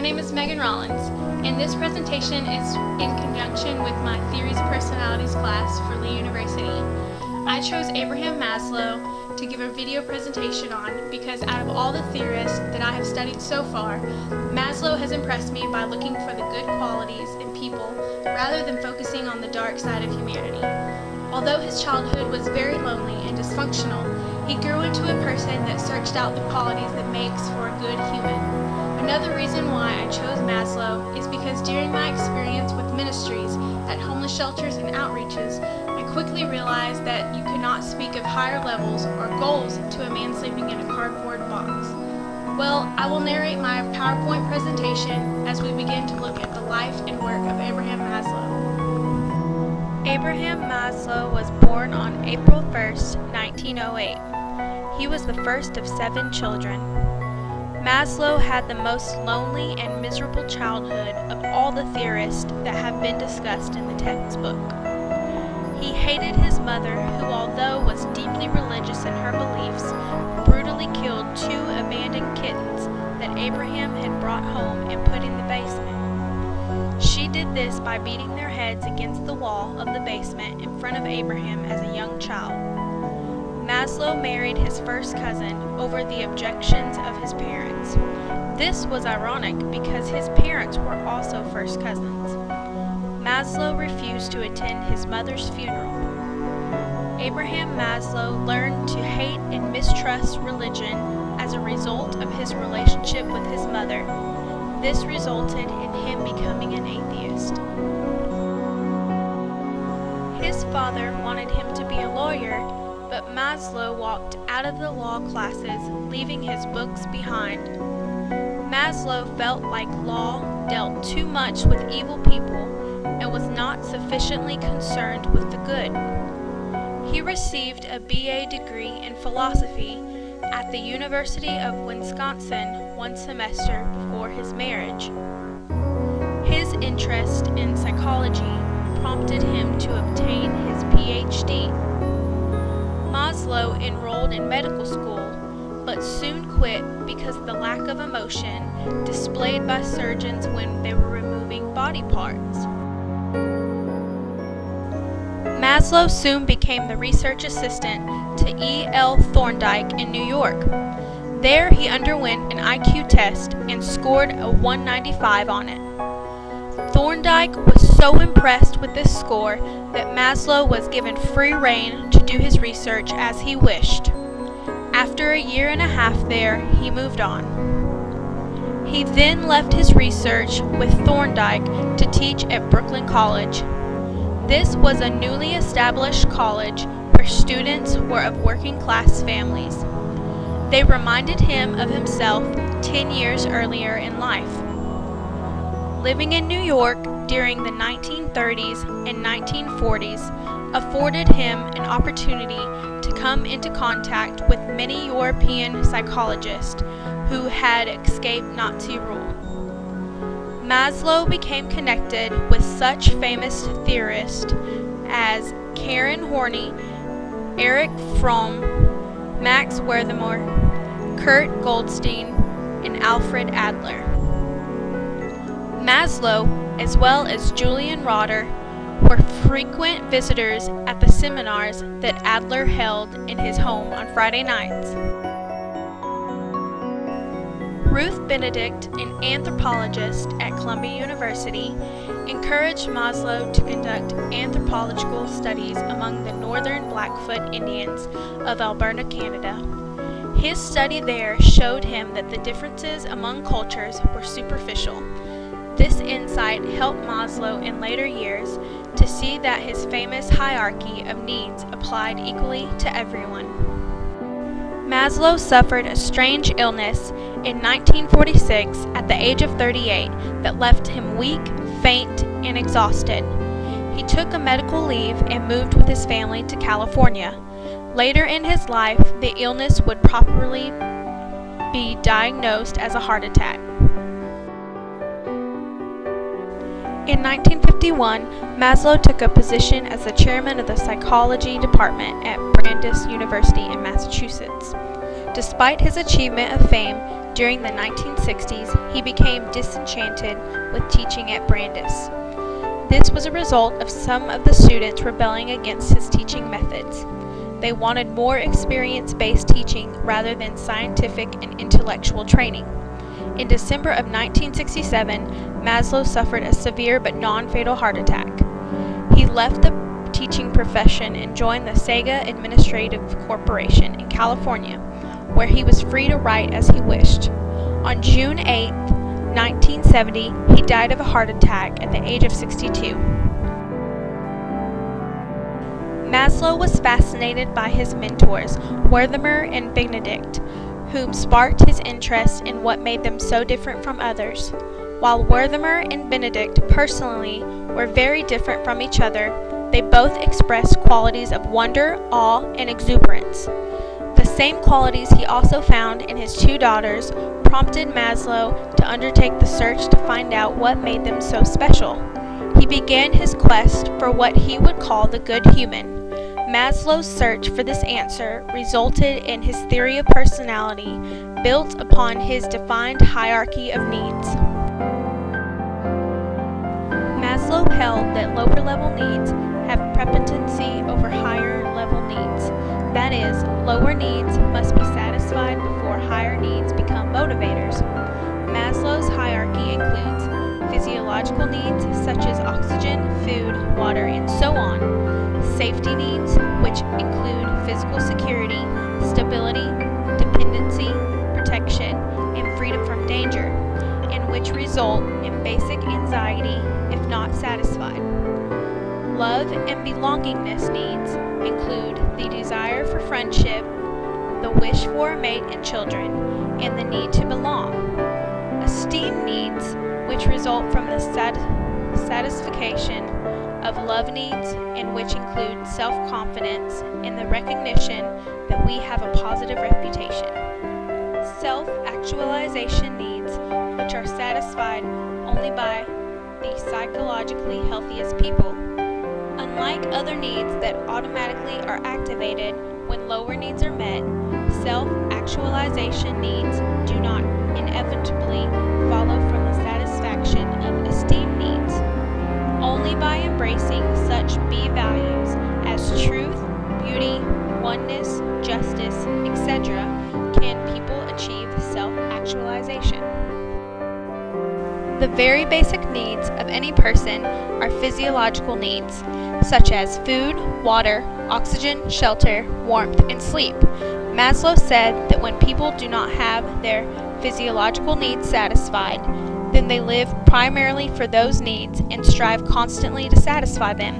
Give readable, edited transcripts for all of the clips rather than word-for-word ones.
name is Rollins, and this presentation is in conjunction with my Theories of Personalities class for Lee University. I chose Abraham Maslow to give a video presentation on because out of all the theorists that I have studied so far, Maslow has impressed me by looking for the good qualities in people rather than focusing on the dark side of humanity. Although his childhood was very lonely and dysfunctional, he grew into a person that searched out the qualities that makes for a good human. Another reason why I chose Maslow is because during my experience with ministries at homeless shelters and outreaches, I quickly realized that you cannot speak of higher levels or goals to a man sleeping in a cardboard box. Well, I will narrate my PowerPoint presentation as we begin to look at the life and work of Abraham Maslow. Abraham Maslow was born on April 1st, 1908. He was the first of 7 children. Maslow had the most lonely and miserable childhood of all the theorists that have been discussed in the textbook. He hated his mother, who although was deeply religious in her beliefs, brutally killed 2 abandoned kittens that Abraham had brought home and put in the basement. She did this by beating their heads against the wall of the basement in front of Abraham as a young child. Maslow married his first cousin over the objections of his parents. This was ironic because his parents were also first cousins. Maslow refused to attend his mother's funeral. Abraham Maslow learned to hate and mistrust religion as a result of his relationship with his mother. This resulted in him becoming an atheist. His father wanted him to be a lawyer, but Maslow walked out of the law classes, leaving his books behind. Maslow felt like law dealt too much with evil people and was not sufficiently concerned with the good. He received a BA degree in philosophy at the University of Wisconsin 1 semester before his marriage. His interest in psychology prompted him to obtain his PhD. Maslow enrolled in medical school, but soon quit because of the lack of emotion displayed by surgeons when they were removing body parts. Maslow soon became the research assistant to E.L. Thorndike in New York. There he underwent an IQ test and scored a 195 on it. Thorndike was so impressed with this score that Maslow was given free rein to do his research as he wished. After a year and a half there, he moved on. He then left his research with Thorndike to teach at Brooklyn College. This was a newly established college where students were of working class families. They reminded him of himself 10 years earlier in life. Living in New York during the 1930s and 1940s afforded him an opportunity to come into contact with many European psychologists who had escaped Nazi rule. Maslow became connected with such famous theorists as Karen Horney, Erich Fromm, Max Wertheimer, Kurt Goldstein, and Alfred Adler. Maslow, as well as Julian Rotter, were frequent visitors at the seminars that Adler held in his home on Friday nights. Ruth Benedict, an anthropologist at Columbia University, encouraged Maslow to conduct anthropological studies among the northern Blackfoot Indians of Alberta, Canada. His study there showed him that the differences among cultures were superficial. This insight helped Maslow in later years to see that his famous hierarchy of needs applied equally to everyone. Maslow suffered a strange illness in 1946 at the age of 38 that left him weak, faint, and exhausted. He took a medical leave and moved with his family to California. Later in his life, the illness would probably be diagnosed as a heart attack. In 1951, Maslow took a position as the chairman of the psychology department at Brandeis University in Massachusetts. Despite his achievement of fame, during the 1960s, he became disenchanted with teaching at Brandeis. This was a result of some of the students rebelling against his teaching methods. They wanted more experience-based teaching rather than scientific and intellectual training. In December of 1967, Maslow suffered a severe but non-fatal heart attack. He left the teaching profession and joined the Sega Administrative Corporation in California, where he was free to write as he wished. On June 8, 1970, he died of a heart attack at the age of 62. Maslow was fascinated by his mentors, Wertheimer and Benedict, whom sparked his interest in what made them so different from others. While Wertheimer and Benedict personally were very different from each other, they both expressed qualities of wonder, awe, and exuberance. The same qualities he also found in his two daughters prompted Maslow to undertake the search to find out what made them so special. He began his quest for what he would call the good human. Maslow's search for this answer resulted in his theory of personality, built upon his defined hierarchy of needs. Maslow held that lower-level needs have preponderancy over higher-level needs. That is, lower needs must be satisfied before higher needs become motivators. Maslow's hierarchy includes physiological needs such as oxygen, food, water, and so on, safety needs, which include physical security, stability, dependency, protection, and freedom from danger, and which result in basic anxiety if not satisfied. Love and belongingness needs include the desire for friendship, the wish for a mate and children, and the need to belong. Esteem needs, which result from the satisfaction of love needs, and which include self-confidence and the recognition that we have a positive reputation. Self-actualization needs, which are satisfied only by the psychologically healthiest people. Unlike other needs that automatically are activated when lower needs are met, self-actualization needs do not inevitably follow from the satisfaction of esteem needs. Only by embracing such B values as truth, beauty, oneness, justice, etc., can people achieve self-actualization. The very basic needs of any person are physiological needs, such as food, water, oxygen, shelter, warmth, and sleep. Maslow said that when people do not have their physiological needs satisfied, then they live primarily for those needs and strive constantly to satisfy them.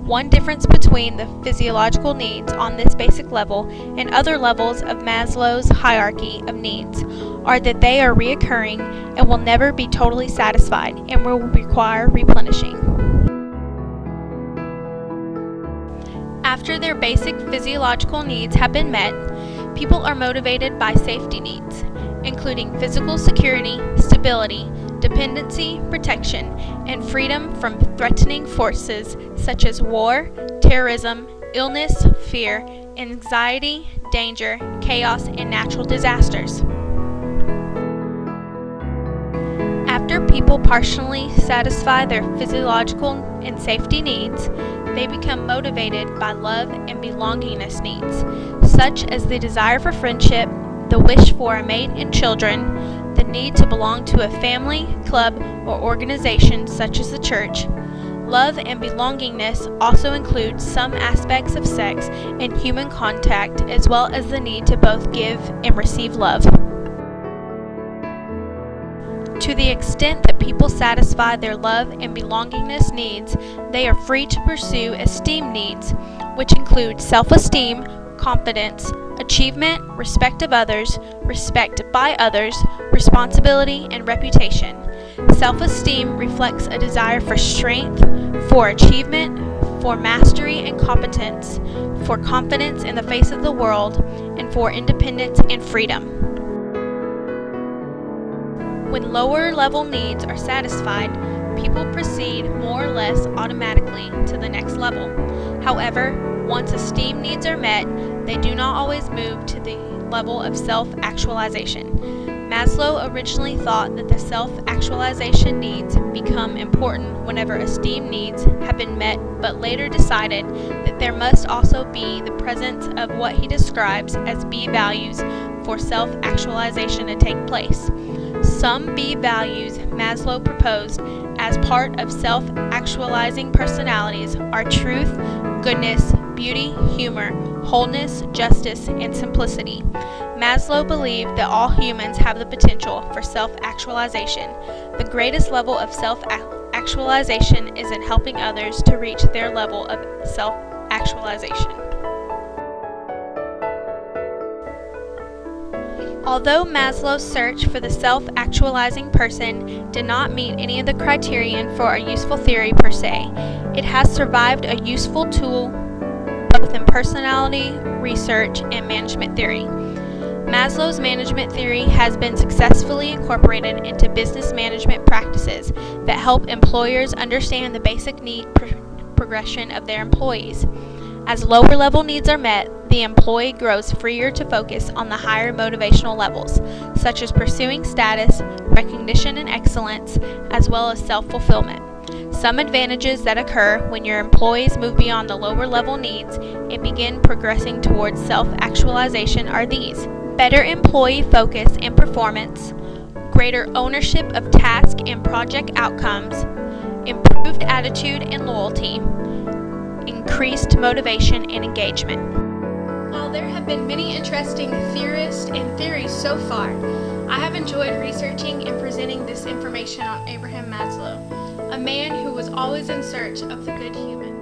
One difference between the physiological needs on this basic level and other levels of Maslow's hierarchy of needs are that they are reoccurring and will never be totally satisfied and will require replenishing. After their basic physiological needs have been met, people are motivated by safety needs, including physical security, stability, dependency, protection, and freedom from threatening forces such as war, terrorism, illness, fear, anxiety, danger, chaos, and natural disasters. After people partially satisfy their physiological and safety needs, they become motivated by love and belongingness needs, such as the desire for friendship, the wish for a mate and children, the need to belong to a family, club, or organization such as the church. Love and belongingness also include some aspects of sex and human contact, as well as the need to both give and receive love. To the extent that people satisfy their love and belongingness needs, they are free to pursue esteem needs, which include self-esteem, confidence, achievement, respect of others, respect by others, responsibility, and reputation. Self-esteem reflects a desire for strength, for achievement, for mastery and competence, for confidence in the face of the world, and for independence and freedom. When lower-level needs are satisfied, people proceed more or less automatically to the next level. However, once esteem needs are met, they do not always move to the level of self-actualization. Maslow originally thought that the self-actualization needs become important whenever esteem needs have been met, but later decided that there must also be the presence of what he describes as B values for self-actualization to take place. Some B values Maslow proposed as part of self-actualizing personalities are truth, goodness, beauty, humor, wholeness, justice, and simplicity. Maslow believed that all humans have the potential for self-actualization. The greatest level of self-actualization is in helping others to reach their level of self-actualization. Although Maslow's search for the self-actualizing person did not meet any of the criterion for a useful theory per se, it has survived a useful tool both in personality, research, and management theory. Maslow's management theory has been successfully incorporated into business management practices that help employers understand the basic need progression of their employees. As lower level needs are met, the employee grows freer to focus on the higher motivational levels, such as pursuing status, recognition, and excellence, as well as self-fulfillment. Some advantages that occur when your employees move beyond the lower level needs and begin progressing towards self-actualization are these: better employee focus and performance, greater ownership of task and project outcomes, improved attitude and loyalty, increased motivation and engagement. While there have been many interesting theorists and theories so far, I have enjoyed researching and presenting this information on Abraham Maslow, a man who was always in search of the good human.